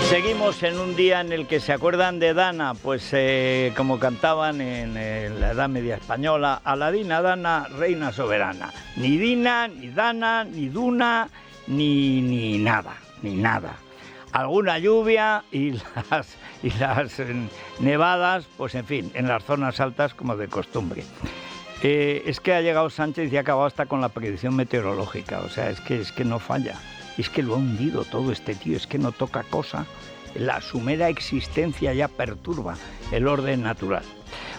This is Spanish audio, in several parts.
Seguimos en un día en el que se acuerdan de Dana, pues como cantaban en la Edad Media española, Aladina, Dana, reina soberana. Ni Dina, ni Dana, ni Duna, ni nada, ni nada. Alguna lluvia y las nevadas, pues en fin, en las zonas altas como de costumbre. Es que ha llegado Sánchez y ha acabado hasta con la predicción meteorológica, o sea, es que no falla. Es que lo ha hundido todo este tío, es que no toca cosa. Su mera existencia ya perturba el orden natural.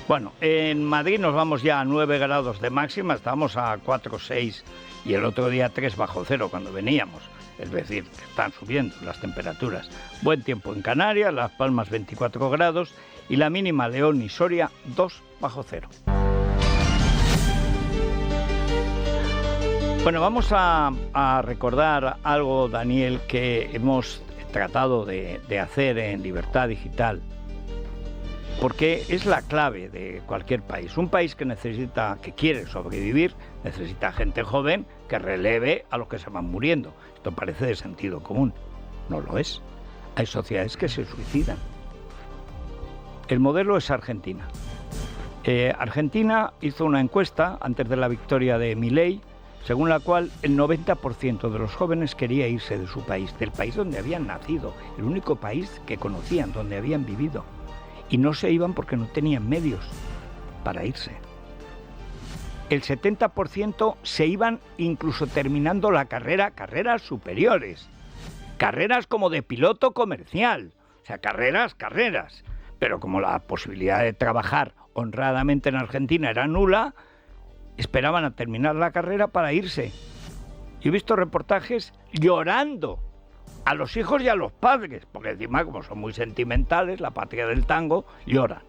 Bueno, en Madrid nos vamos ya a 9 grados de máxima, estábamos a 4, 6 y el otro día 3 bajo cero cuando veníamos. Es decir, que están subiendo las temperaturas. Buen tiempo en Canarias, Las Palmas 24 grados y la mínima León y Soria 2 bajo cero. Bueno, vamos a recordar algo, Daniel, que hemos tratado de hacer en Libertad Digital, porque es la clave de cualquier país. Un país que quiere sobrevivir, necesita gente joven que releve a los que se van muriendo. Esto parece de sentido común, no lo es. Hay sociedades que se suicidan. El modelo es Argentina. Argentina hizo una encuesta antes de la victoria de Milei, según la cual el 90% de los jóvenes quería irse de su país, del país donde habían nacido, el único país que conocían, donde habían vivido. Y no se iban porque no tenían medios para irse. El 70% se iban incluso terminando la carrera, carreras superiores, carreras como de piloto comercial, o sea, carreras. Pero como la posibilidad de trabajar honradamente en Argentina era nula, esperaban a terminar la carrera para irse. Yo he visto reportajes llorando a los hijos y a los padres, porque encima, como son muy sentimentales, la patria del tango, lloran.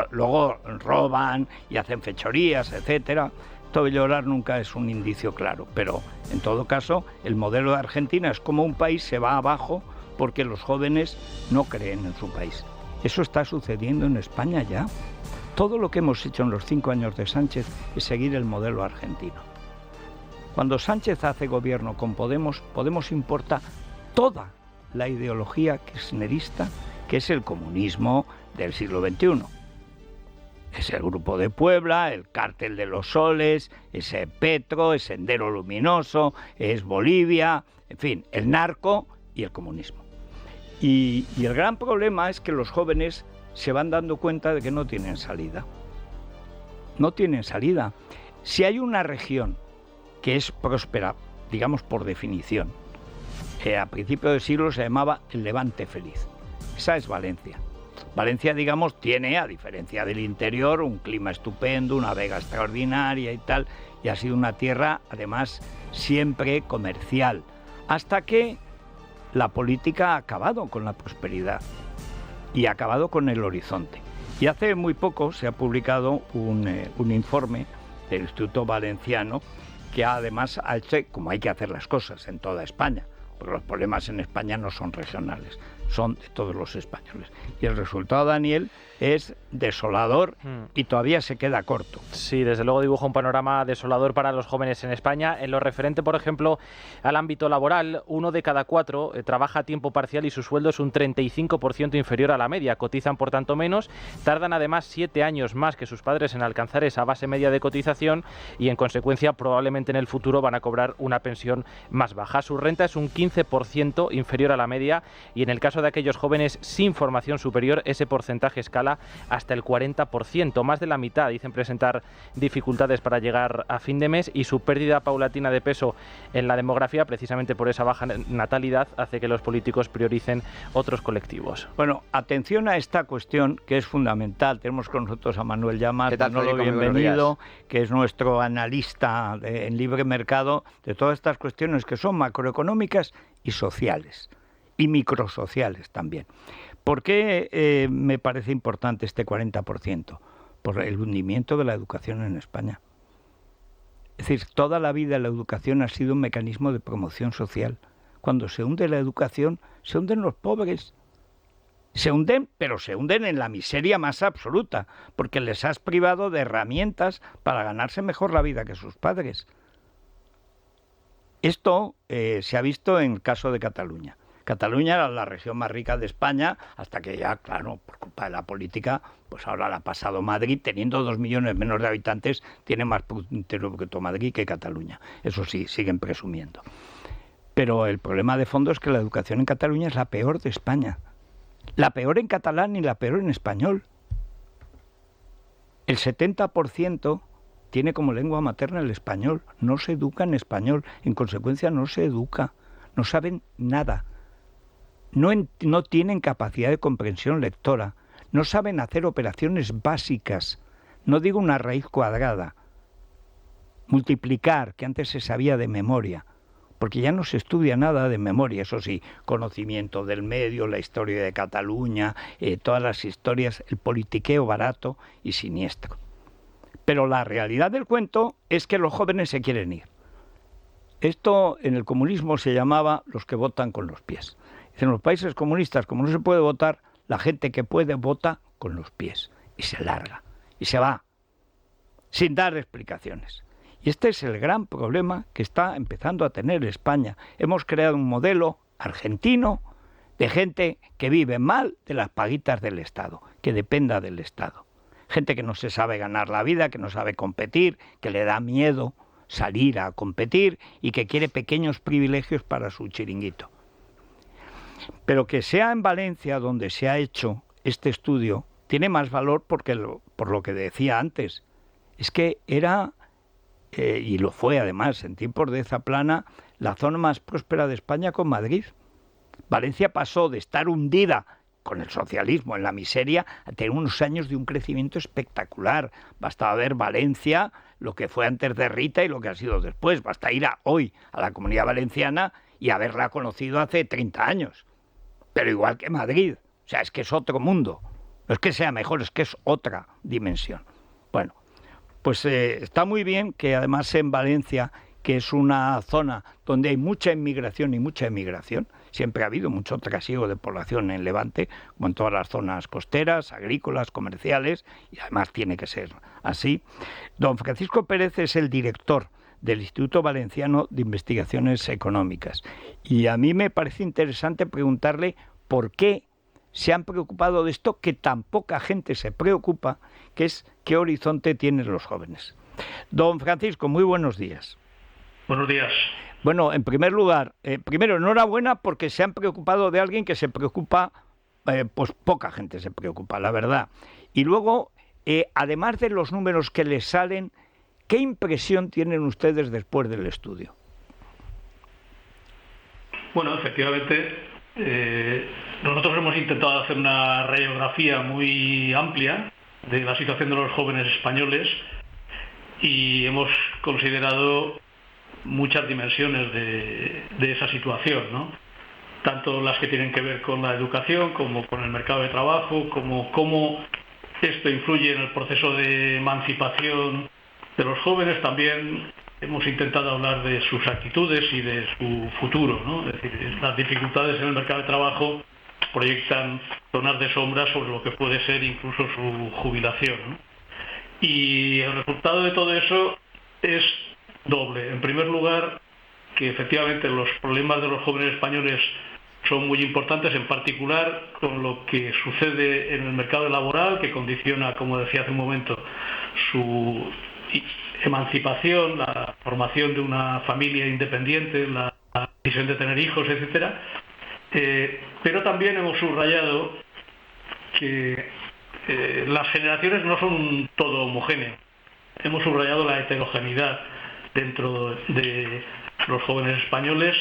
Luego roban y hacen fechorías, etcétera. Todo llorar nunca es un indicio claro, pero en todo caso, el modelo de Argentina es como un país se va abajo porque los jóvenes no creen en su país. Eso está sucediendo en España ya. Todo lo que hemos hecho en los 5 años de Sánchez es seguir el modelo argentino. Cuando Sánchez hace gobierno con Podemos, Podemos importa toda la ideología kirchnerista, que es el comunismo del siglo XXI. Es el Grupo de Puebla, el Cártel de los Soles, es Petro, es Sendero Luminoso, es Bolivia, en fin, el narco y el comunismo. Y el gran problema es que los jóvenes se van dando cuenta de que no tienen salida. No tienen salida. Si hay una región que es próspera, digamos por definición, a principios del siglo se llamaba el Levante Feliz. Esa es Valencia. Valencia, digamos, tiene, a diferencia del interior, un clima estupendo, una vega extraordinaria y tal, y ha sido una tierra, además, siempre comercial, hasta que la política ha acabado con la prosperidad y ha acabado con el horizonte. Y hace muy poco se ha publicado un informe del Instituto Valenciano que además ha hecho, como hay que hacer las cosas en toda España, porque los problemas en España no son regionales, son de todos los españoles. Y el resultado, Daniel, es desolador y todavía se queda corto. Sí, desde luego dibuja un panorama desolador para los jóvenes en España. En lo referente, por ejemplo, al ámbito laboral, 1 de cada 4 trabaja a tiempo parcial y su sueldo es un 35% inferior a la media. Cotizan, por tanto, menos. Tardan, además, 7 años más que sus padres en alcanzar esa base media de cotización y, en consecuencia, probablemente en el futuro van a cobrar una pensión más baja. Su renta es un 15% inferior a la media y, en el caso de aquellos jóvenes sin formación superior, ese porcentaje escala hasta el 40%. Más de la mitad dicen presentar dificultades para llegar a fin de mes y su pérdida paulatina de peso en la demografía, precisamente por esa baja natalidad, hace que los políticos prioricen otros colectivos. Bueno, atención a esta cuestión que es fundamental. Tenemos con nosotros a Manuel Llamas, bienvenido, que es nuestro analista en libre mercado de todas estas cuestiones que son macroeconómicas y sociales, y microsociales también. ¿Por qué me parece importante este 40%? Por el hundimiento de la educación en España. Es decir, toda la vida la educación ha sido un mecanismo de promoción social. Cuando se hunde la educación, se hunden los pobres. Se hunden, pero se hunden en la miseria más absoluta, porque les has privado de herramientas para ganarse mejor la vida que sus padres. Esto se ha visto en el caso de Cataluña. Cataluña era la región más rica de España, hasta que ya, claro, por culpa de la política, pues ahora la ha pasado Madrid, teniendo 2 millones menos de habitantes, tiene más Producto Interior Bruto Madrid que Cataluña. Eso sí, siguen presumiendo. Pero el problema de fondo es que la educación en Cataluña es la peor de España. La peor en catalán y la peor en español. El 70% tiene como lengua materna el español, no se educa en español, en consecuencia no se educa, no saben nada, no tienen capacidad de comprensión lectora, no saben hacer operaciones básicas, no digo una raíz cuadrada, multiplicar, que antes se sabía de memoria, porque ya no se estudia nada de memoria, eso sí, conocimiento del medio, la historia de Cataluña, todas las historias, el politiqueo barato y siniestro. Pero la realidad del cuento es que los jóvenes se quieren ir. Esto en el comunismo se llamaba los que votan con los pies. En los países comunistas, como no se puede votar, la gente que puede vota con los pies y se larga y se va sin dar explicaciones. Y este es el gran problema que está empezando a tener España. Hemos creado un modelo argentino de gente que vive mal de las paguitas del Estado, que dependa del Estado. Gente que no se sabe ganar la vida, que no sabe competir, que le da miedo salir a competir y que quiere pequeños privilegios para su chiringuito. Pero que sea en Valencia donde se ha hecho este estudio, tiene más valor porque por lo que decía antes, es que era, y lo fue además en tiempos de Zaplana, la zona más próspera de España con Madrid. Valencia pasó de estar hundida con el socialismo en la miseria a tener unos años de un crecimiento espectacular. Basta ver Valencia, lo que fue antes de Rita y lo que ha sido después. Basta ir hoy a la Comunidad Valenciana y haberla conocido hace 30 años. Pero igual que Madrid. O sea, es que es otro mundo. No es que sea mejor, es que es otra dimensión. Bueno, pues está muy bien que además en Valencia, que es una zona donde hay mucha inmigración y mucha emigración, siempre ha habido mucho trasiego de población en Levante, como en todas las zonas costeras, agrícolas, comerciales, y además tiene que ser así. Don Francisco Pérez es el director del Instituto Valenciano de Investigaciones Económicas. Y a mí me parece interesante preguntarle por qué se han preocupado de esto que tan poca gente se preocupa, que es qué horizonte tienen los jóvenes. Don Francisco, muy buenos días. Buenos días. Bueno, en primer lugar, primero, enhorabuena porque se han preocupado de alguien que se preocupa, pues poca gente se preocupa, la verdad. Y luego, además de los números que les salen, ¿qué impresión tienen ustedes después del estudio? Bueno, efectivamente, nosotros hemos intentado hacer una radiografía muy amplia de la situación de los jóvenes españoles y hemos considerado muchas dimensiones de esa situación, ¿no? Tanto las que tienen que ver con la educación como con el mercado de trabajo, como cómo esto influye en el proceso de emancipación de los jóvenes. También hemos intentado hablar de sus actitudes y de su futuro, ¿no? Es decir, las dificultades en el mercado de trabajo proyectan zonas de sombra sobre lo que puede ser incluso su jubilación, ¿no? Y el resultado de todo eso es doble. En primer lugar, que efectivamente los problemas de los jóvenes españoles son muy importantes, en particular con lo que sucede en el mercado laboral, que condiciona, como decía hace un momento, su emancipación, la formación de una familia independiente, la decisión de tener hijos, etcétera. Pero también hemos subrayado que las generaciones no son todo homogéneo. Hemos subrayado la heterogeneidad dentro de los jóvenes españoles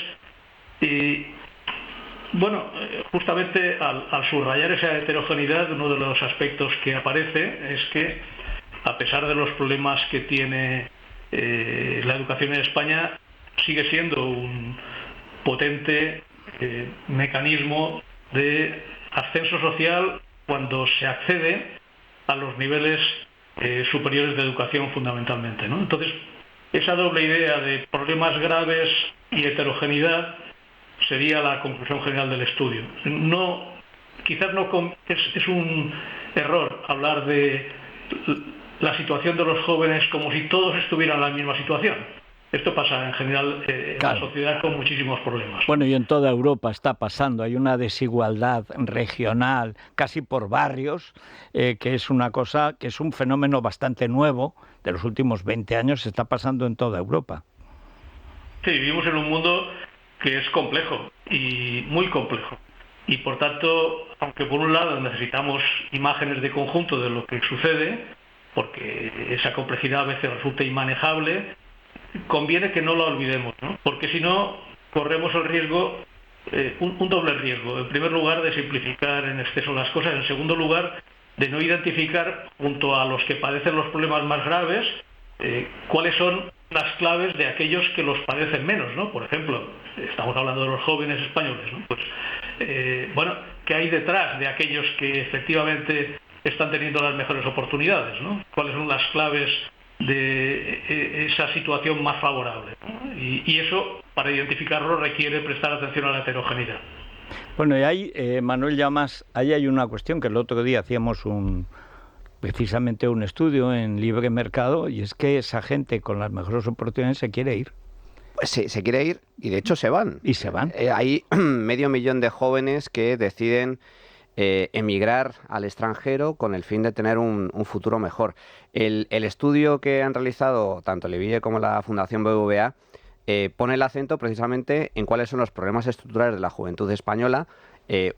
y, bueno, justamente al subrayar esa heterogeneidad, uno de los aspectos que aparece es que, a pesar de los problemas que tiene la educación en España, sigue siendo un potente mecanismo de ascenso social cuando se accede a los niveles superiores de educación fundamentalmente, ¿no? Entonces, esa doble idea de problemas graves y heterogeneidad sería la conclusión general del estudio. Quizás es un error hablar de la situación de los jóvenes como si todos estuvieran en la misma situación. Esto pasa en general en la sociedad con muchísimos problemas. Bueno, y en toda Europa está pasando. Hay una desigualdad regional, casi por barrios, que es una cosa, que es un fenómeno bastante nuevo. De los últimos 20 años se está pasando en toda Europa. Sí, vivimos en un mundo que es complejo y muy complejo. Y por tanto, aunque por un lado necesitamos imágenes de conjunto de lo que sucede, porque esa complejidad a veces resulta inmanejable, conviene que no la olvidemos, ¿no? Porque si no, corremos el riesgo, un doble riesgo. En primer lugar, de simplificar en exceso las cosas. En segundo lugar, de no identificar, junto a los que padecen los problemas más graves, cuáles son las claves de aquellos que los padecen menos, ¿no? Por ejemplo, estamos hablando de los jóvenes españoles, ¿no? Pues, bueno, ¿qué hay detrás de aquellos que efectivamente están teniendo las mejores oportunidades, ¿no? ¿Cuáles son las claves de esa situación más favorable, ¿no? Y eso, para identificarlo, requiere prestar atención a la heterogeneidad. Bueno, y ahí, Manuel Llamas, ahí hay una cuestión que el otro día hacíamos precisamente un estudio en Libre Mercado, y es que esa gente con las mejores oportunidades se quiere ir. Pues sí, se quiere ir y de hecho se van. Y se van. Hay 500.000 de jóvenes que deciden emigrar al extranjero con el fin de tener un futuro mejor. El estudio que han realizado tanto el IBIE como la Fundación BBVA pone el acento precisamente en cuáles son los problemas estructurales de la juventud española.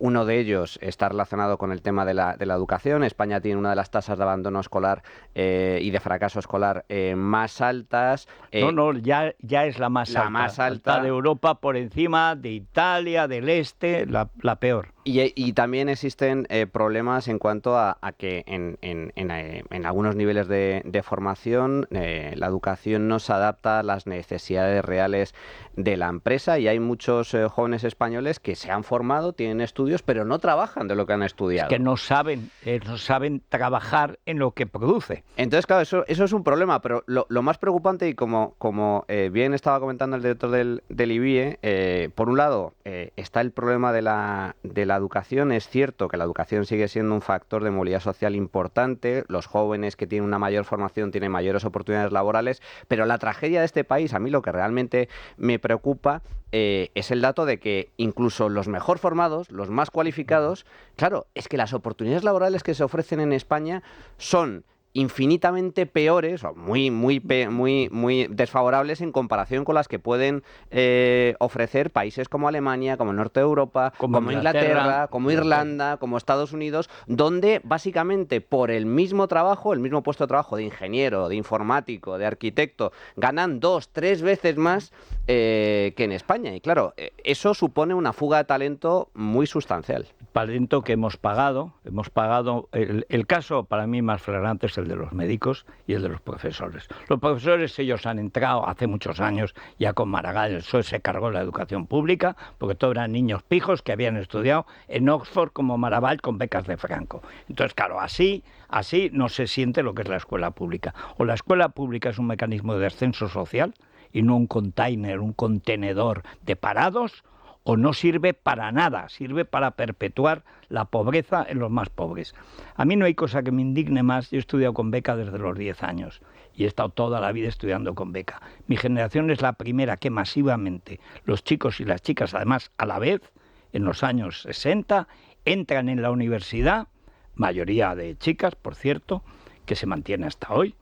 Uno de ellos está relacionado con el tema de la educación. España tiene una de las tasas de abandono escolar y de fracaso escolar más altas. Ya es la más alta de Europa, por encima de Italia, del este, la peor. Y también existen problemas en cuanto a que en algunos niveles de formación la educación no se adapta a las necesidades reales de la empresa, y hay muchos jóvenes españoles que se han formado, tienen estudios, pero no trabajan de lo que han estudiado. Es que no saben trabajar en lo que produce. Entonces, claro, eso es un problema, pero lo más preocupante, y como bien estaba comentando el director del IBIE, por un lado está el problema de la educación. Es cierto que la educación sigue siendo un factor de movilidad social importante. Los jóvenes que tienen una mayor formación tienen mayores oportunidades laborales, pero la tragedia de este país, a mí lo que realmente me preocupa es el dato de que incluso los mejor formados, los más cualificados, claro, es que las oportunidades laborales que se ofrecen en España son infinitamente peores, o muy desfavorables en comparación con las que pueden ofrecer países como Alemania, como el norte de Europa, como Inglaterra, como Irlanda, como Estados Unidos, donde básicamente por el mismo trabajo, el mismo puesto de trabajo de ingeniero, de informático, de arquitecto, ganan 2-3 veces más que en España. Y claro, eso supone una fuga de talento muy sustancial. Talento que hemos pagado. El caso para mí más flagrante es el de los médicos y el de los profesores. Los profesores, ellos han entrado hace muchos años, ya con Maragall, el PSOE se cargó la educación pública, porque todos eran niños pijos que habían estudiado en Oxford como Maragall con becas de Franco. Entonces, claro, así no se siente lo que es la escuela pública. O la escuela pública es un mecanismo de descenso social y no un contenedor de parados, o no sirve para nada, sirve para perpetuar la pobreza en los más pobres. A mí no hay cosa que me indigne más. Yo he estudiado con beca desde los 10 años y he estado toda la vida estudiando con beca. Mi generación es la primera que masivamente los chicos y las chicas, además a la vez, en los años 60, entran en la universidad, mayoría de chicas, por cierto, que se mantiene hasta hoy,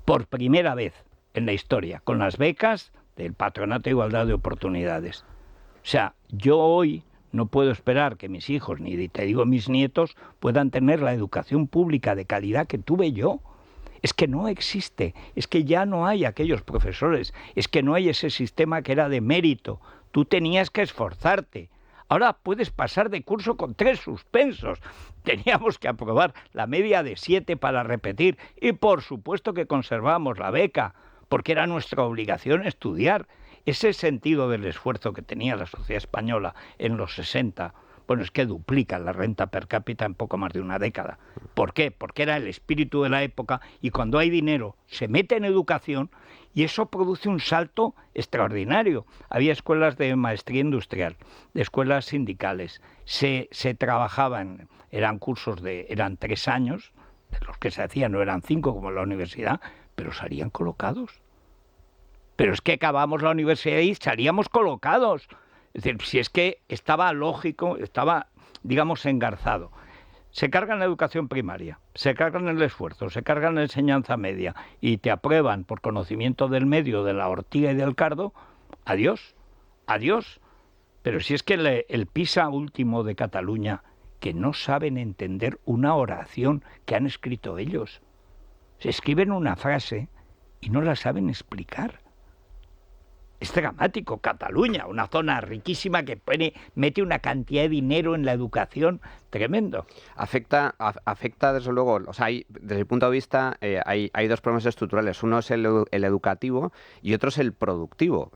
por primera vez en la historia, con las becas del Patronato de Igualdad de Oportunidades. O sea, yo hoy no puedo esperar que mis hijos, ni te digo mis nietos, puedan tener la educación pública de calidad que tuve yo. Es que no existe, es que ya no hay aquellos profesores, es que no hay ese sistema que era de mérito. Tú tenías que esforzarte. Ahora puedes pasar de curso con 3 suspensos. Teníamos que aprobar la media de 7 para repetir, y por supuesto que conservamos la beca, porque era nuestra obligación estudiar. Ese sentido del esfuerzo que tenía la sociedad española en los 60, bueno, es que duplica la renta per cápita en poco más de una década. ¿Por qué? Porque era el espíritu de la época, y cuando hay dinero se mete en educación y eso produce un salto extraordinario. Había escuelas de maestría industrial, de escuelas sindicales, se trabajaban, eran 3 años, de los que se hacían, no eran 5 como en la universidad, pero salían colocados. pero es que acabamos la universidad y salíamos colocados. Es decir, si es que estaba lógico, estaba, digamos, engarzado. Se cargan la educación primaria, se cargan el esfuerzo, se cargan la enseñanza media y te aprueban por conocimiento del medio, de la ortiga y del cardo, adiós, adiós. Pero si es que el PISA último de Cataluña, que no saben entender una oración que han escrito ellos. Se escriben una frase y no la saben explicar. Es dramático. Cataluña, una zona riquísima que mete una cantidad de dinero en la educación tremendo. Afecta desde luego, o sea, desde el punto de vista, hay dos problemas estructurales. Uno es el educativo y otro es el productivo.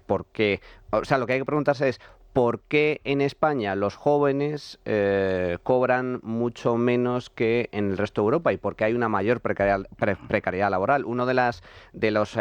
Porque, o sea, lo que hay que preguntarse es, ¿por qué en España los jóvenes cobran mucho menos que en el resto de Europa y por qué hay una mayor precariedad laboral? Uno de los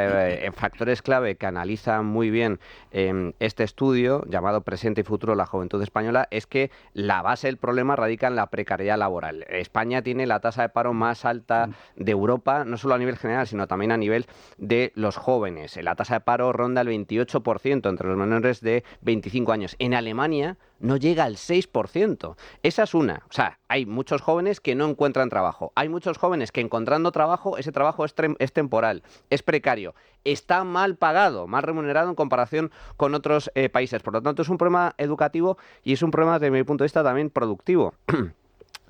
factores clave que analiza muy bien este estudio, llamado Presente y Futuro de la Juventud Española, es que la base del problema radica en la precariedad laboral. España tiene la tasa de paro más alta de Europa, no solo a nivel general, sino también a nivel de los jóvenes. La tasa de paro ronda el 28% entre los menores de 25 años. En Alemania no llega al 6%. Esa es una. O sea, hay muchos jóvenes que no encuentran trabajo. Hay muchos jóvenes que encontrando trabajo, ese trabajo es temporal, es precario, está mal pagado, mal remunerado en comparación con otros países. Por lo tanto, es un problema educativo y es un problema, desde mi punto de vista, también productivo.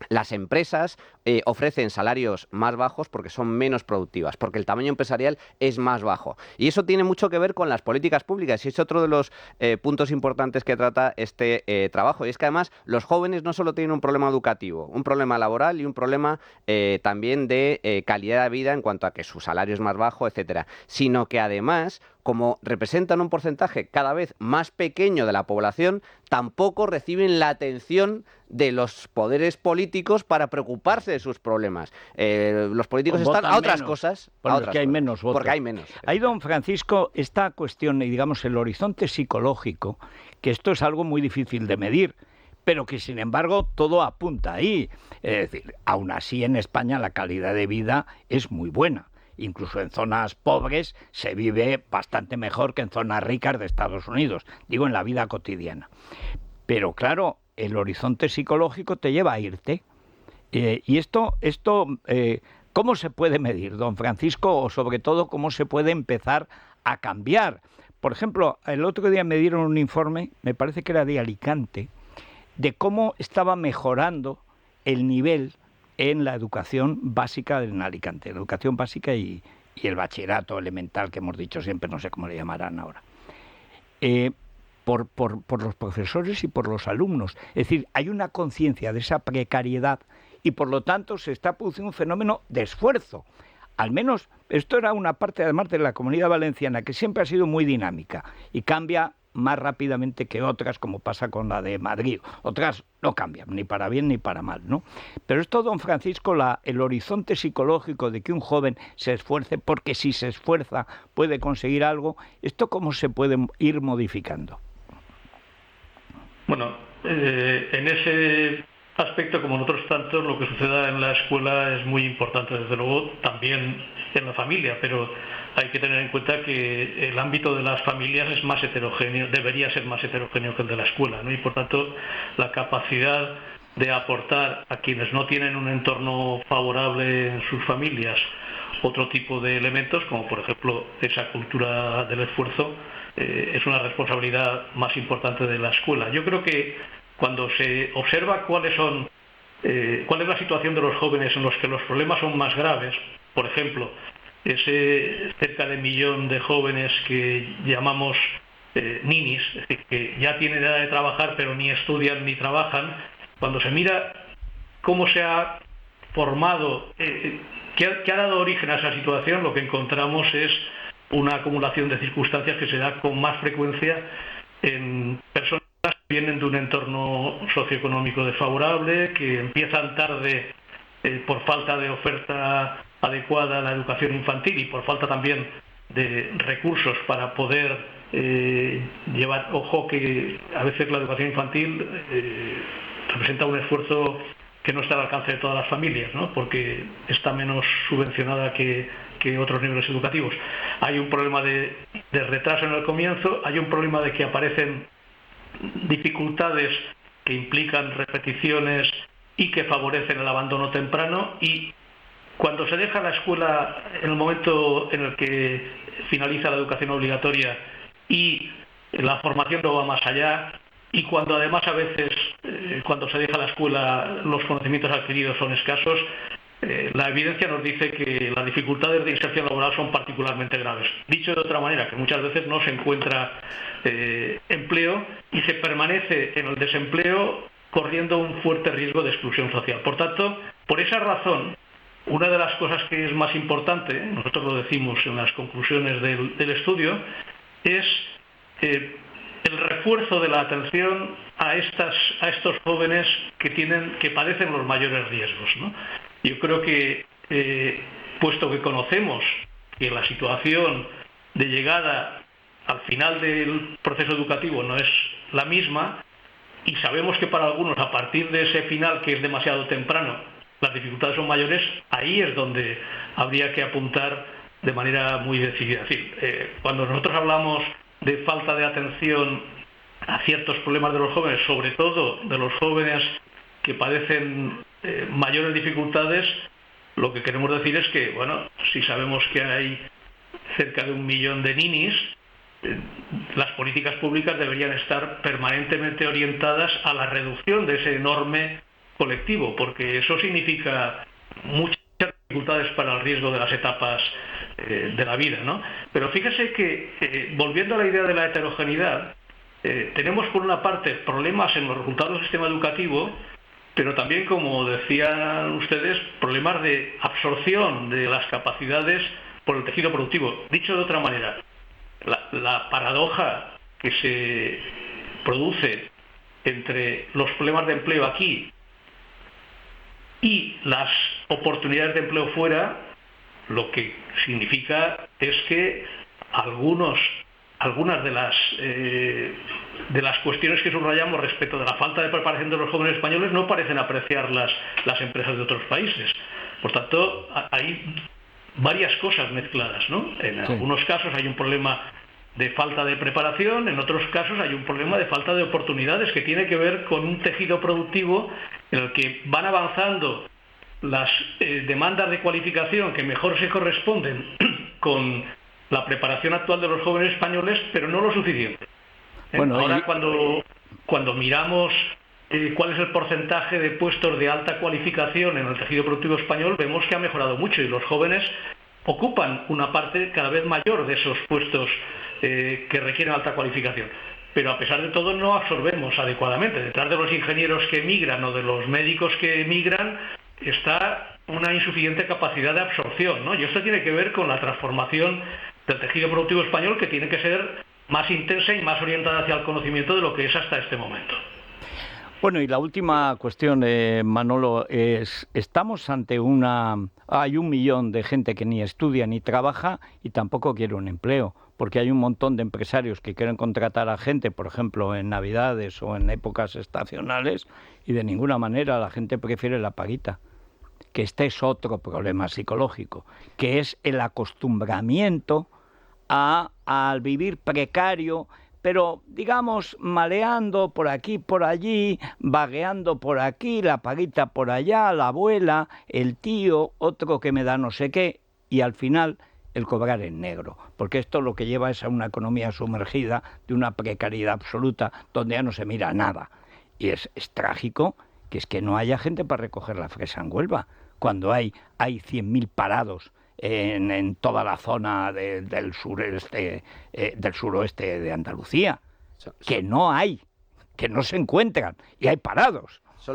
Las empresas ofrecen salarios más bajos porque son menos productivas, porque el tamaño empresarial es más bajo. Y eso tiene mucho que ver con las políticas públicas y es otro de los puntos importantes que trata este trabajo. Y es que además los jóvenes no solo tienen un problema educativo, un problema laboral y un problema también de calidad de vida en cuanto a que su salario es más bajo, etcétera, sino que además, como representan un porcentaje cada vez más pequeño de la población, tampoco reciben la atención de los poderes políticos para preocuparse de sus problemas. Los políticos están a otras cosas. Porque hay menos votos. Porque hay menos. Ahí, don Francisco, esta cuestión, y digamos el horizonte psicológico, que esto es algo muy difícil de medir, pero que sin embargo todo apunta ahí. Es decir, aún así en España la calidad de vida es muy buena. Incluso en zonas pobres se vive bastante mejor que en zonas ricas de Estados Unidos, digo en la vida cotidiana. Pero claro, el horizonte psicológico te lleva a irte. Y esto ¿cómo se puede medir, don Francisco? O sobre todo, ¿cómo se puede empezar a cambiar? Por ejemplo, el otro día me dieron un informe, me parece que era de Alicante, de cómo estaba mejorando el nivel en la educación básica en Alicante, la educación básica y el bachillerato elemental que hemos dicho siempre, no sé cómo le llamarán ahora, por los profesores y por los alumnos. Es decir, hay una conciencia de esa precariedad y por lo tanto se está produciendo un fenómeno de esfuerzo. Al menos esto era una parte además de la Comunidad Valenciana que siempre ha sido muy dinámica y cambia más rápidamente que otras, como pasa con la de Madrid. Otras no cambian, ni para bien ni para mal, ¿no? Pero esto, don Francisco, el horizonte psicológico de que un joven se esfuerce, porque si se esfuerza puede conseguir algo, ¿esto cómo se puede ir modificando? Bueno, en ese aspecto, como en otros tantos, lo que suceda en la escuela es muy importante, desde luego, también en la familia, pero hay que tener en cuenta que el ámbito de las familias es más heterogéneo, debería ser más heterogéneo que el de la escuela, ¿no? Y por tanto, la capacidad de aportar a quienes no tienen un entorno favorable en sus familias otro tipo de elementos, como por ejemplo esa cultura del esfuerzo, es una responsabilidad más importante de la escuela. Yo creo que cuando se observa cuál es la situación de los jóvenes en los que los problemas son más graves, por ejemplo, ese cerca de 1 millón de jóvenes que llamamos ninis, es decir, que ya tienen edad de trabajar pero ni estudian ni trabajan, cuando se mira cómo se ha formado, qué ha dado origen a esa situación, lo que encontramos es una acumulación de circunstancias que se da con más frecuencia en personas que vienen de un entorno socioeconómico desfavorable, que empiezan tarde por falta de oferta adecuada a la educación infantil y por falta también de recursos para poder llevar, ojo que a veces la educación infantil representa un esfuerzo que no está al alcance de todas las familias, ¿no? Porque está menos subvencionada que que otros niveles educativos. Hay un problema de retraso en el comienzo, hay un problema de que aparecen dificultades que implican repeticiones y que favorecen el abandono temprano, y cuando se deja la escuela en el momento en el que finaliza la educación obligatoria y la formación no va más allá, y cuando además a veces cuando se deja la escuela los conocimientos adquiridos son escasos, la evidencia nos dice que las dificultades de inserción laboral son particularmente graves. Dicho de otra manera, que muchas veces no se encuentra empleo y se permanece en el desempleo corriendo un fuerte riesgo de exclusión social. Por tanto, por esa razón, una de las cosas que es más importante, nosotros lo decimos en las conclusiones del estudio, es el refuerzo de la atención a estos jóvenes que padecen los mayores riesgos, ¿no? Yo creo que, puesto que conocemos que la situación de llegada al final del proceso educativo no es la misma, y sabemos que para algunos a partir de ese final, que es demasiado temprano, las dificultades son mayores, ahí es donde habría que apuntar de manera muy decidida. Es decir, cuando nosotros hablamos de falta de atención a ciertos problemas de los jóvenes, sobre todo de los jóvenes que padecen mayores dificultades, lo que queremos decir es que, bueno, si sabemos que hay cerca de 1 millón de ninis, las políticas públicas deberían estar permanentemente orientadas a la reducción de ese enorme colectivo, porque eso significa muchas dificultades para el riesgo de las etapas de la vida, ¿no? Pero fíjese que, volviendo a la idea de la heterogeneidad, tenemos por una parte problemas en los resultados del sistema educativo, pero también, como decían ustedes, problemas de absorción de las capacidades por el tejido productivo. Dicho de otra manera, la paradoja que se produce entre los problemas de empleo aquí y las oportunidades de empleo fuera, lo que significa es que algunas de las cuestiones que subrayamos respecto de la falta de preparación de los jóvenes españoles no parecen apreciarlas las empresas de otros países. Por tanto, hay varias cosas mezcladas, ¿no? En algunos casos hay un problema de falta de preparación, en otros casos hay un problema de falta de oportunidades que tiene que ver con un tejido productivo en el que van avanzando las demandas de cualificación que mejor se corresponden con la preparación actual de los jóvenes españoles, pero no lo suficiente. Bueno, ahora cuando miramos cuál es el porcentaje de puestos de alta cualificación en el tejido productivo español, vemos que ha mejorado mucho y los jóvenes ocupan una parte cada vez mayor de esos puestos que requieren alta cualificación. Pero a pesar de todo no absorbemos adecuadamente. Detrás de los ingenieros que emigran o de los médicos que emigran está una insuficiente capacidad de absorción, ¿no? Y esto tiene que ver con la transformación del tejido productivo español, que tiene que ser más intensa y más orientada hacia el conocimiento de lo que es hasta este momento. Bueno, y la última cuestión, Manolo, es, estamos ante hay 1 millón de gente que ni estudia ni trabaja y tampoco quiere un empleo, porque hay un montón de empresarios que quieren contratar a gente, por ejemplo, en Navidades o en épocas estacionales, y de ninguna manera la gente prefiere la paguita. Que este es otro problema psicológico, que es el acostumbramiento al vivir precario, pero digamos maleando por aquí, por allí, vagueando por aquí, la paguita por allá, la abuela, el tío, otro que me da no sé qué, y al final el cobrar en negro, porque esto lo que lleva es a una economía sumergida de una precariedad absoluta donde ya no se mira nada. Y es trágico que es que no haya gente para recoger la fresa en Huelva, cuando hay 100.000 parados en toda la zona del suroeste de Andalucía, que no hay, que no se encuentran, y hay parados. Es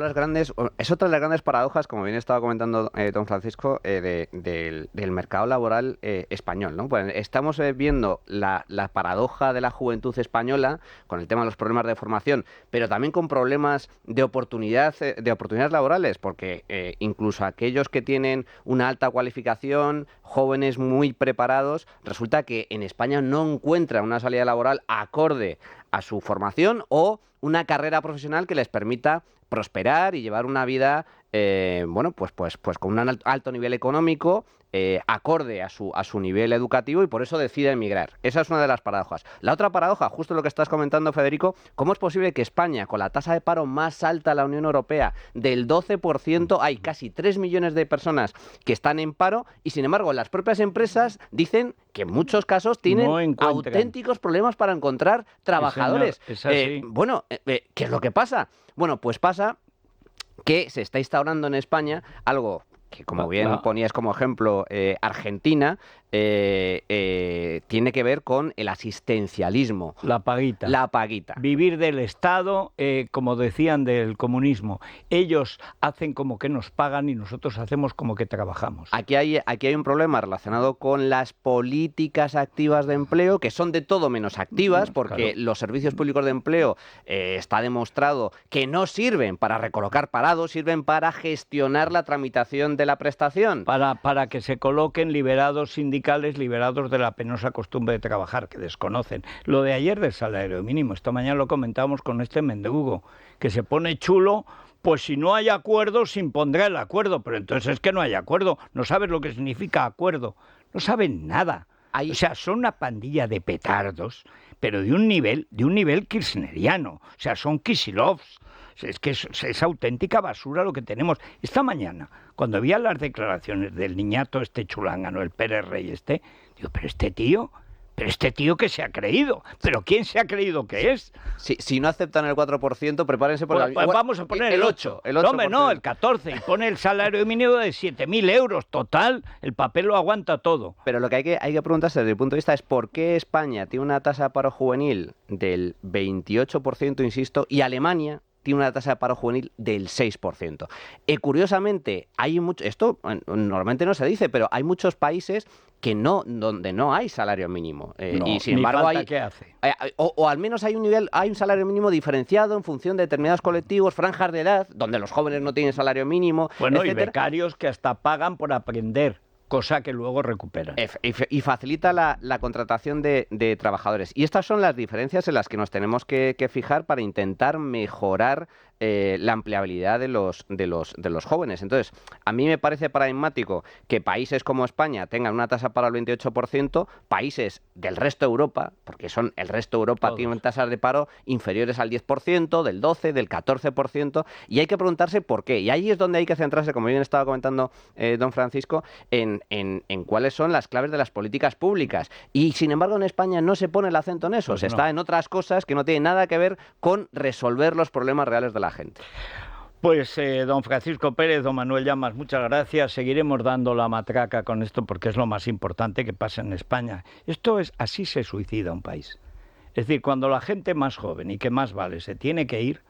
otra de las grandes paradojas, como bien estaba comentando don Francisco, del mercado laboral español, ¿no? Pues estamos viendo la paradoja de la juventud española con el tema de los problemas de formación, pero también con problemas de oportunidades laborales, porque incluso aquellos que tienen una alta cualificación, jóvenes muy preparados, resulta que en España no encuentran una salida laboral acorde a su formación o una carrera profesional que les permita prosperar y llevar una vida bueno, pues con un alto nivel económico, acorde a su nivel educativo, y por eso decide emigrar. Esa es una de las paradojas. La otra paradoja, justo lo que estás comentando, Federico, ¿cómo es posible que España, con la tasa de paro más alta de la Unión Europea, del 12%, hay casi 3 millones de personas que están en paro, y sin embargo las propias empresas dicen que en muchos casos tienen auténticos problemas para encontrar trabajadores? Sí, señor, es así. ¿Qué es lo que pasa? Bueno, pues pasa que se está instaurando en España algo que, como bien ponías como ejemplo, Argentina, tiene que ver con el asistencialismo. La paguita. La paguita. Vivir del Estado, como decían del comunismo. Ellos hacen como que nos pagan y nosotros hacemos como que trabajamos. Aquí hay un problema relacionado con las políticas activas de empleo, que son de todo menos activas, porque claro, los servicios públicos de empleo está demostrado que no sirven para recolocar parados, sirven para gestionar la tramitación de la prestación. Para que se coloquen liberados sindicales, liberados de la penosa costumbre de trabajar, que desconocen. Lo de ayer del salario mínimo, esta mañana lo comentábamos con este mendrugo, que se pone chulo, pues si no hay acuerdo, se impondrá el acuerdo, pero entonces es que no hay acuerdo, no sabes lo que significa acuerdo, no saben nada. O sea, son una pandilla de petardos, pero de un nivel kirchneriano, o sea, son Kisilovs. Es que es auténtica basura lo que tenemos. Esta mañana, cuando vi las declaraciones del niñato este chulángano, el Pérez Rey digo, pero este tío ¿qué se ha creído? ¿Pero quién se ha creído que es? Si no aceptan el 4%, prepárense por pues vamos a poner el 8. El 8%. Hombre, no, el 14. Y pone el salario mínimo de 7.000 euros. Total, el papel lo aguanta todo. Pero lo que hay que preguntarse desde el punto de vista es por qué España tiene una tasa de paro juvenil del 28%, insisto, y Alemania tiene una tasa de paro juvenil del 6%. Curiosamente, esto normalmente no se dice, pero hay muchos países donde no hay salario mínimo. Y sin embargo ¿qué hace? O al menos hay un salario mínimo diferenciado en función de determinados colectivos, franjas de edad, donde los jóvenes no tienen salario mínimo, bueno, etcétera. Y becarios que hasta pagan por aprender, cosa que luego recuperan. Y facilita la contratación de trabajadores. Y estas son las diferencias en las que nos tenemos que fijar para intentar mejorar la empleabilidad de los jóvenes. Entonces, a mí me parece paradigmático que países como España tengan una tasa paro del 28%, países del resto de Europa, porque el resto de Europa tienen tasas de paro inferiores al 10%, del 12%, del 14%, y hay que preguntarse por qué. Y ahí es donde hay que centrarse, como bien estaba comentando don Francisco, en cuáles son las claves de las políticas públicas. Y, sin embargo, en España no se pone el acento en eso. Pues se está en otras cosas que no tienen nada que ver con resolver los problemas reales de la gente. Pues don Francisco Pérez, don Manuel Llamas, muchas gracias. Seguiremos dando la matraca con esto porque es lo más importante que pasa en España. Así se suicida un país. Es decir, cuando la gente más joven y que más vale se tiene que ir,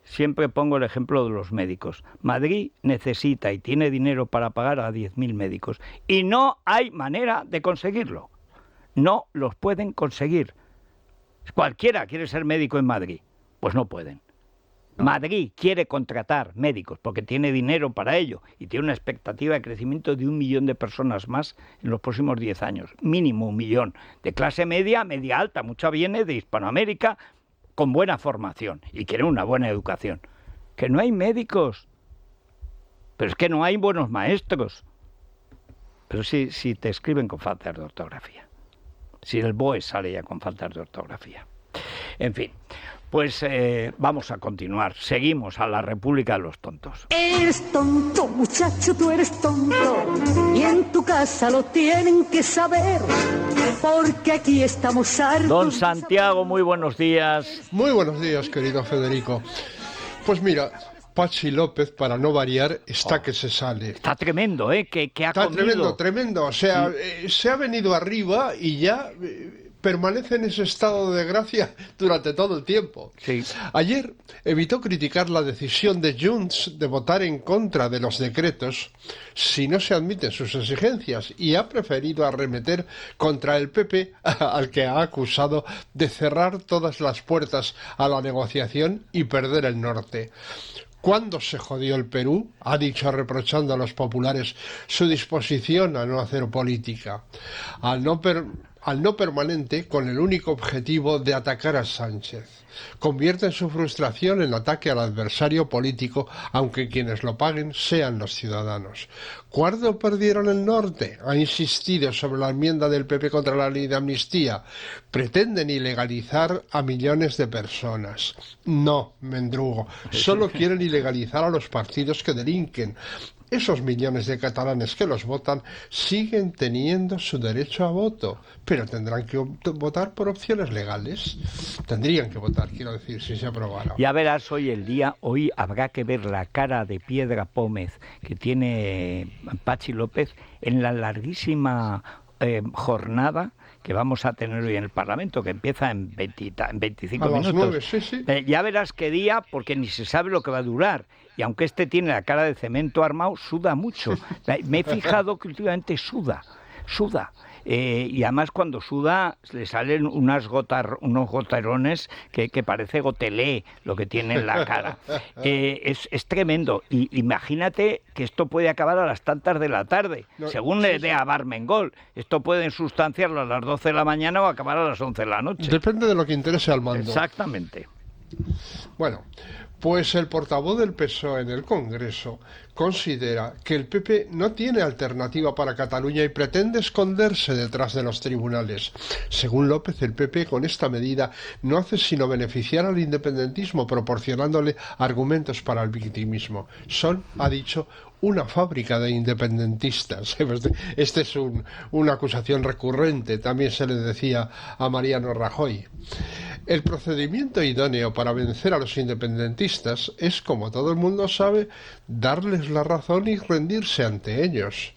siempre pongo el ejemplo de los médicos. Madrid necesita y tiene dinero para pagar a 10.000 médicos y no hay manera de conseguirlo. No los pueden conseguir. Cualquiera quiere ser médico en Madrid, pues no pueden. Madrid quiere contratar médicos porque tiene dinero para ello y tiene una expectativa de crecimiento de 1 millón de personas más en los próximos 10 años. Mínimo 1 millón. De clase media, media alta. Mucha viene de Hispanoamérica con buena formación y quiere una buena educación. Que no hay médicos. Pero es que no hay buenos maestros. Pero sí te escriben con faltas de ortografía. Si el BOE sale ya con faltas de ortografía. En fin. Pues vamos a continuar. Seguimos a la República de los Tontos. Eres tonto, muchacho, tú eres tonto. Y en tu casa lo tienen que saber. Porque aquí estamos hartos. Don Santiago, muy buenos días. Muy buenos días, querido Federico. Pues mira, Patxi López, para no variar, está que se sale. Está tremendo, ¿eh? Que ha está comido. Tremendo. O sea, se ha venido arriba y ya permanece en ese estado de gracia durante todo el tiempo. Sí. Ayer evitó criticar la decisión de Junts de votar en contra de los decretos si no se admiten sus exigencias y ha preferido arremeter contra el PP, al que ha acusado de cerrar todas las puertas a la negociación y perder el norte. ¿Cuándo se jodió el Perú?, ha dicho, reprochando a los populares su disposición a no hacer política. Al no al no permanente con el único objetivo de atacar a Sánchez. Convierten su frustración en ataque al adversario político, aunque quienes lo paguen sean los ciudadanos. ¿Cuándo perdieron el norte? Ha insistido sobre la enmienda del PP contra la ley de amnistía. Pretenden ilegalizar a millones de personas. No, Mendrugo, solo quieren ilegalizar a los partidos que delinquen. Esos millones de catalanes que los votan siguen teniendo su derecho a voto, pero tendrán que votar por opciones legales. Tendrían que votar, quiero decir, si se aprobara. Ya verás hoy el día, hoy habrá que ver la cara de piedra pómez que tiene Patxi López en la larguísima jornada que vamos a tener hoy en el Parlamento, que empieza en 25 a las minutos. 9, sí, sí. Ya verás qué día, porque ni se sabe lo que va a durar. Y aunque este tiene la cara de cemento armado, suda mucho. Me he fijado que últimamente suda. Y además cuando suda le salen unos goterones que parece gotelé lo que tiene en la cara. Es tremendo. Y imagínate que esto puede acabar a las tantas de la tarde, según le dé a Barmengol. Esto puede sustanciarlo a las 12 de la mañana o acabar a las 11 de la noche. Depende de lo que interese al mando. Exactamente. Bueno, pues el portavoz del PSOE en el Congreso considera que el PP no tiene alternativa para Cataluña y pretende esconderse detrás de los tribunales. Según López, el PP con esta medida no hace sino beneficiar al independentismo proporcionándole argumentos para el victimismo. Son, ha dicho, una fábrica de independentistas. Esta es una acusación recurrente, también se le decía a Mariano Rajoy. El procedimiento idóneo para vencer a los independentistas es, como todo el mundo sabe, darles la razón y rendirse ante ellos.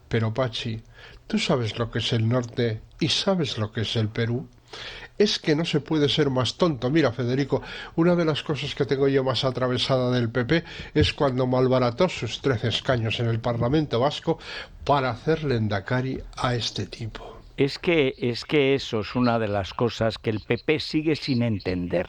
Pero, Patxi, ¿tú sabes lo que es el norte y sabes lo que es el Perú? Es que no se puede ser más tonto. Mira, Federico, una de las cosas que tengo yo más atravesada del PP es cuando malbarató sus 13 escaños en el Parlamento Vasco para hacer lehendakari a este tipo. Es que eso es una de las cosas que el PP sigue sin entender.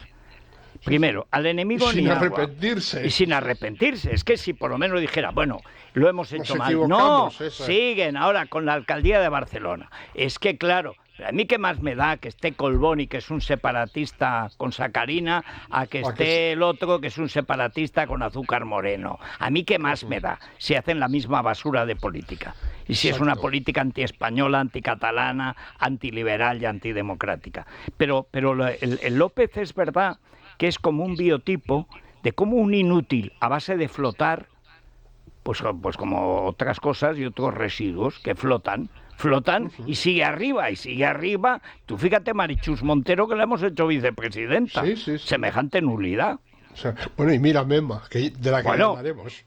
Primero, al enemigo sin ni arrepentirse. Agua. Y sin arrepentirse. Es que si por lo menos dijera, bueno, lo hemos hecho mal. No, siguen ahora con la alcaldía de Barcelona. Es que claro, a mí qué más me da que esté Colboni, que es un separatista con sacarina, a que esté el otro, que es un separatista con azúcar moreno. A mí qué más me da si hacen la misma basura de política. Y si es una política antiespañola, anticatalana, antiliberal y antidemocrática. Pero el López es verdad que es como un biotipo de cómo un inútil a base de flotar, pues como otras cosas y otros residuos que flotan y sigue arriba. Tú fíjate, Marichus Montero, que la hemos hecho vicepresidenta. Sí. Semejante nulidad. O sea, bueno, y mira Mema, de la que hablaremos.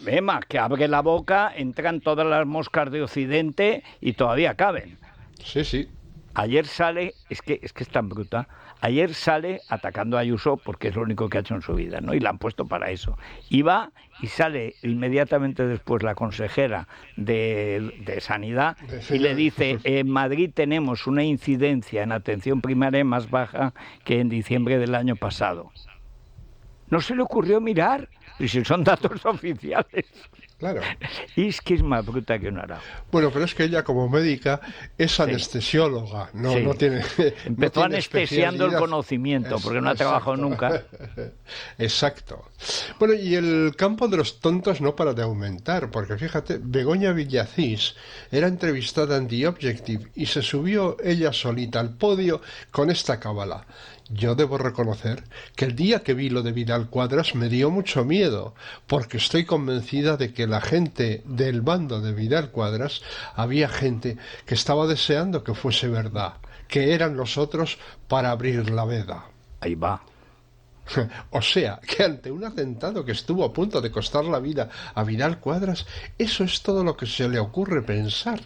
Mema, que abre la boca, entran todas las moscas de Occidente y todavía caben. Sí. Ayer sale, es que es tan bruta, ayer sale atacando a Ayuso porque es lo único que ha hecho en su vida, ¿no? Y la han puesto para eso. Y va y sale inmediatamente después la consejera de Sanidad y le dice, en Madrid tenemos una incidencia en atención primaria más baja que en diciembre del año pasado. No se le ocurrió mirar, y si son datos oficiales. Claro. Y es que es más bruta que un arao. Bueno, pero es que ella como médica es anestesióloga, no tiene. Empezó anestesiando el conocimiento, porque no ha trabajado nunca. Exacto. Bueno, y el campo de los tontos no para de aumentar, porque fíjate, Begoña Villacís era entrevistada en The Objective y se subió ella solita al podio con esta cábala. Yo debo reconocer que el día que vi lo de Vidal Cuadras me dio mucho miedo, porque estoy convencida de que la gente del bando de Vidal Cuadras, había gente que estaba deseando que fuese verdad, que eran los otros para abrir la veda. Ahí va. O sea, que ante un atentado que estuvo a punto de costar la vida a Vidal Cuadras, eso es todo lo que se le ocurre pensar.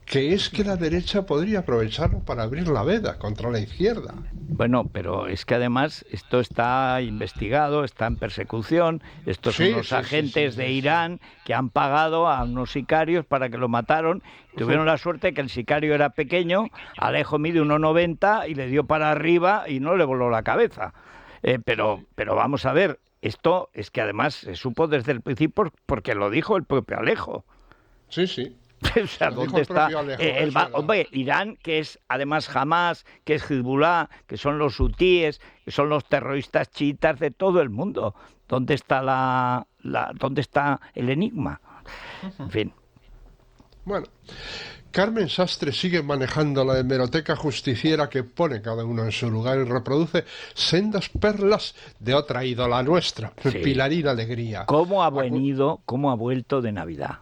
Que es que la derecha podría aprovecharlo para abrir la veda contra la izquierda. Bueno, pero es que además esto está investigado, está en persecución. Estos son los agentes de Irán que han pagado a unos sicarios para que lo mataron. Tuvieron la suerte que el sicario era pequeño, Alejo mide 1,90 y le dio para arriba y no le voló la cabeza. Pero vamos a ver, esto es que además se supo desde el principio porque lo dijo el propio Alejo. Sí. O sea, ¿dónde está hombre, Irán, que es además Hamas, que es Hezbollah, que son los hutíes, que son los terroristas chiitas de todo el mundo? ¿Dónde está dónde está el enigma? En fin. Bueno, Carmen Sastre sigue manejando la hemeroteca justiciera que pone cada uno en su lugar y reproduce sendas perlas de otra ídola nuestra, sí. Pilarín Alegría. ¿Cómo ha vuelto de Navidad?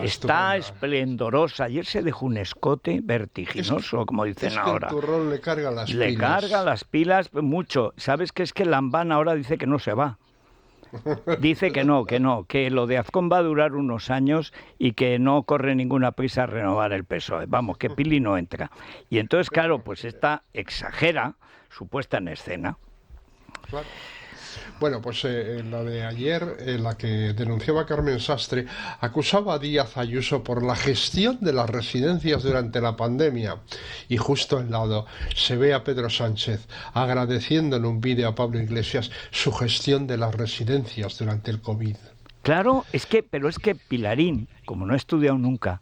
Está esplendorosa. Ayer se dejó un escote vertiginoso, como dicen ahora. El turrón le carga las pilas. Le carga las pilas mucho. ¿Sabes qué? Es que Lambán ahora dice que no se va. Dice que no, que lo de Azcón va a durar unos años y que no corre ninguna prisa a renovar el PSOE. Vamos, que Pili no entra. Y entonces, claro, pues esta exagera su puesta en escena. Claro. Bueno, pues en la de ayer, en la que denunciaba Carmen Sastre, acusaba a Díaz Ayuso por la gestión de las residencias durante la pandemia. Y justo al lado se ve a Pedro Sánchez agradeciendo en un vídeo a Pablo Iglesias su gestión de las residencias durante el COVID. Claro, pero es que Pilarín, como no ha estudiado nunca,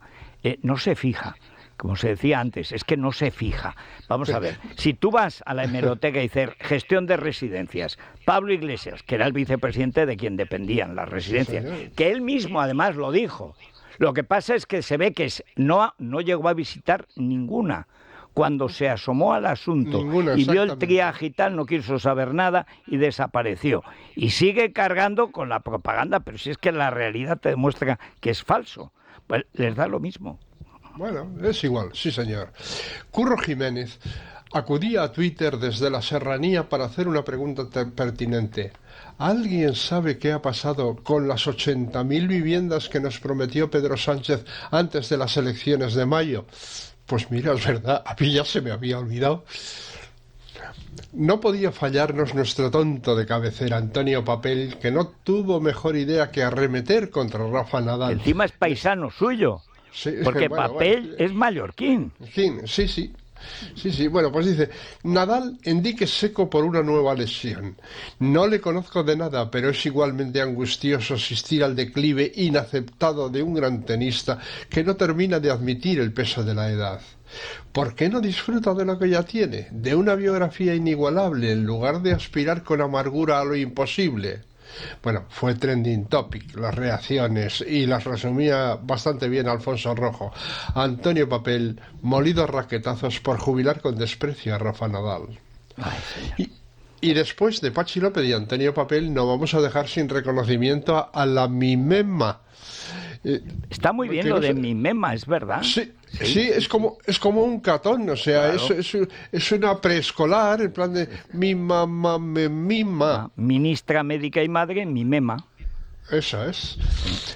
no se fija. Como se decía antes, es que no se fija. Vamos a ver, si tú vas a la hemeroteca y dices gestión de residencias, Pablo Iglesias, que era el vicepresidente de quien dependían las residencias, que él mismo además lo dijo. Lo que pasa es que se ve que no llegó a visitar ninguna. Cuando se asomó al asunto y vio el triaje y tal, no quiso saber nada y desapareció. Y sigue cargando con la propaganda, pero si es que la realidad te demuestra que es falso, pues les da lo mismo. Bueno, es igual, sí señor. Curro Jiménez acudía a Twitter desde la serranía para hacer una pregunta pertinente. ¿Alguien sabe qué ha pasado con las 80.000 viviendas que nos prometió Pedro Sánchez antes de las elecciones de mayo? Pues mira, es verdad, a mí ya se me había olvidado. No podía fallarnos nuestro tonto de cabecera, Antonio Papel, que no tuvo mejor idea que arremeter contra Rafa Nadal. Encima es paisano suyo. Sí, porque Papel es mallorquín. Sí. Bueno, pues dice, Nadal en dique seco por una nueva lesión. No le conozco de nada, pero es igualmente angustioso asistir al declive inaceptado de un gran tenista que no termina de admitir el peso de la edad. ¿Por qué no disfruta de lo que ya tiene? De una biografía inigualable, en lugar de aspirar con amargura a lo imposible. Bueno, fue trending topic las reacciones y las resumía bastante bien Alfonso Rojo. Antonio Papel, molido a raquetazos por jubilar con desprecio a Rafa Nadal. Y después de Pachi López y Antonio Papel, no vamos a dejar sin reconocimiento a la Mimema. Está muy bien lo de Mimema, es verdad. Sí, es como un catón, o sea, claro. es una preescolar, en plan de mi mamá me mima. Ministra médica y madre, Mimema. Eso es.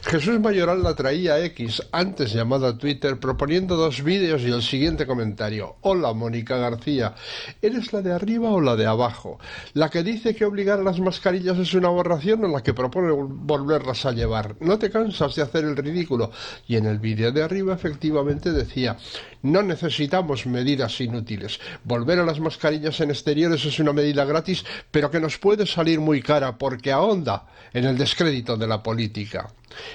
Jesús Mayoral la traía X, antes llamada Twitter, proponiendo 2 vídeos y el siguiente comentario. Hola, Mónica García. ¿Eres la de arriba o la de abajo? ¿La que dice que obligar a las mascarillas es una aberración o la que propone volverlas a llevar? ¿No te cansas de hacer el ridículo? Y en el vídeo de arriba efectivamente decía, no necesitamos medidas inútiles. Volver a las mascarillas en exteriores es una medida gratis, pero que nos puede salir muy cara porque ahonda en el descrédito de la política.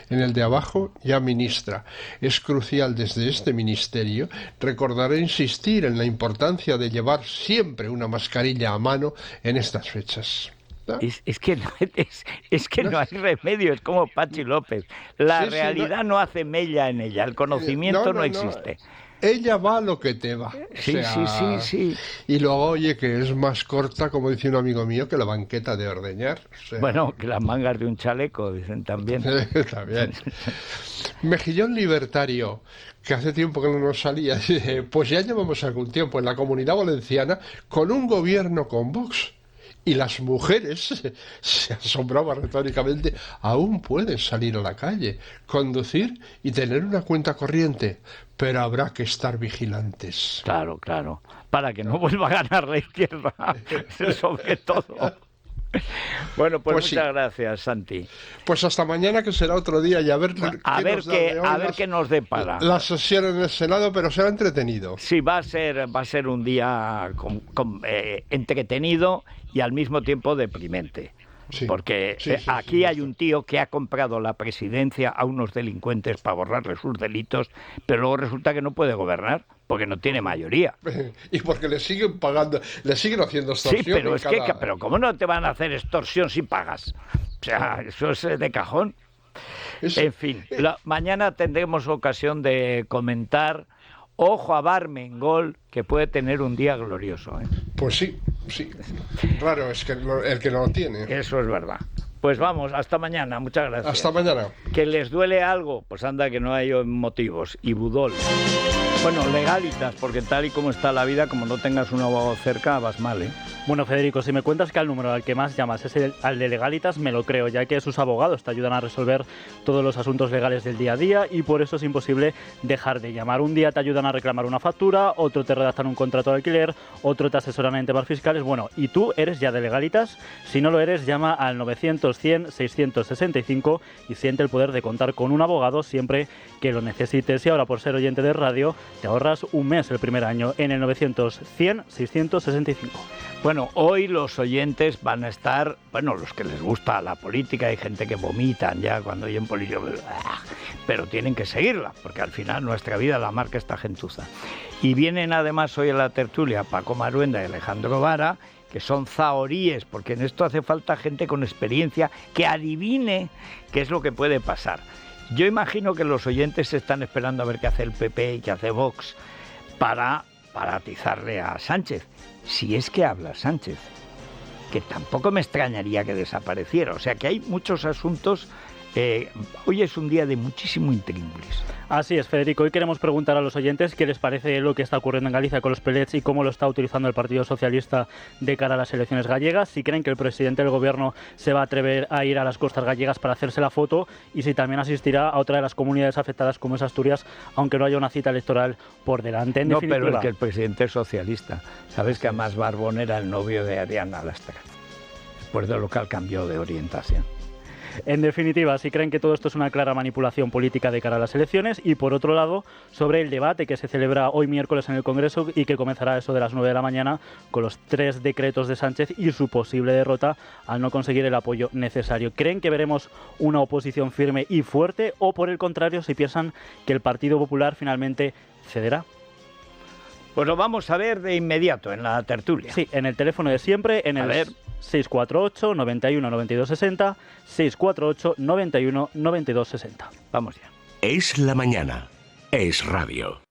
En el de abajo, ya ministra. Es crucial desde este ministerio recordar e insistir en la importancia de llevar siempre una mascarilla a mano en estas fechas. ¿No? Es que no hay remedio, es como Pachi López. La realidad no hace mella en ella, el conocimiento no existe. Ella va a lo que te va. Sí. Y luego, oye, que es más corta, como dice un amigo mío, que la banqueta de ordeñar. O sea... Bueno, que las mangas de un chaleco, dicen también. También. Mejillón Libertario, que hace tiempo que no nos salía, dice, pues ya llevamos algún tiempo en la Comunidad Valenciana con un gobierno con Vox. Y las mujeres, se asombraba retóricamente, aún pueden salir a la calle, conducir y tener una cuenta corriente, pero habrá que estar vigilantes. Claro, para que no vuelva a ganar la izquierda, sobre todo. Bueno, pues muchas gracias, Santi. Pues hasta mañana, que será otro día, y a ver qué nos depara. La sesión en el Senado, pero será entretenido. Sí, va a ser un día entretenido y al mismo tiempo deprimente. Sí. Porque Sí, aquí hay un tío que ha comprado la presidencia a unos delincuentes para borrarle sus delitos, pero luego resulta que no puede gobernar porque no tiene mayoría. Y porque le siguen pagando, le siguen haciendo extorsión. Sí, pero pero ¿cómo no te van a hacer extorsión si pagas? O sea, eso es de cajón. En fin, mañana tendremos ocasión de comentar. Ojo a Bármengol, que puede tener un día glorioso. Pues sí. Raro es que el que no lo tiene. Eso es verdad. Pues vamos, hasta mañana. Muchas gracias. Hasta mañana. ¿Que les duele algo? Pues anda, que no hay motivos. Y Budol. Bueno, legalitas, porque tal y como está la vida, como no tengas un abogado cerca, vas mal, ¿eh? Bueno, Federico, si me cuentas que al número al que más llamas es al de Legalitas, me lo creo, ya que sus abogados te ayudan a resolver todos los asuntos legales del día a día y por eso es imposible dejar de llamar. Un día te ayudan a reclamar una factura, otro te redactan un contrato de alquiler, otro te asesoran en temas fiscales. Bueno, ¿y tú eres ya de Legalitas? Si no lo eres, llama al 900-100-665 y siente el poder de contar con un abogado siempre que lo necesites. Y ahora, por ser oyente de radio, te ahorras un mes el primer año en el 900-100-665. Bueno, hoy los oyentes van a estar, bueno, los que les gusta la política, hay gente que vomitan ya cuando oyen política, pero tienen que seguirla, porque al final nuestra vida la marca esta gentuza. Y vienen además hoy a la tertulia Paco Maruenda y Alejandro Vara, que son zahoríes, porque en esto hace falta gente con experiencia que adivine qué es lo que puede pasar. Yo imagino que los oyentes están esperando a ver qué hace el PP y qué hace Vox para atizarle a Sánchez. Si es que habla Sánchez, que tampoco me extrañaría que desapareciera. O sea que hay muchos asuntos. Hoy es un día de muchísimo intríngulis. Así es, Federico. Hoy queremos preguntar a los oyentes qué les parece lo que está ocurriendo en Galicia con los pellets y cómo lo está utilizando el Partido Socialista de cara a las elecciones gallegas. Si creen que el presidente del gobierno se va a atrever a ir a las costas gallegas para hacerse la foto y si también asistirá a otra de las comunidades afectadas como es Asturias, aunque no haya una cita electoral por delante. En definitiva, pero es que el presidente es socialista. Sabes que además Barbón era el novio de Ariana Lastra. Después de lo que cambió de orientación. En definitiva, si creen que todo esto es una clara manipulación política de cara a las elecciones y por otro lado, sobre el debate que se celebra hoy miércoles en el Congreso y que comenzará a eso de las 9 de la mañana con los 3 decretos de Sánchez y su posible derrota al no conseguir el apoyo necesario. ¿Creen que veremos una oposición firme y fuerte o por el contrario, si piensan que el Partido Popular finalmente cederá? Pues lo vamos a ver de inmediato en la tertulia. Sí, en el teléfono de siempre, en el 648 91 92 60, 648 91 92 60. Vamos ya. Es la mañana. Es radio.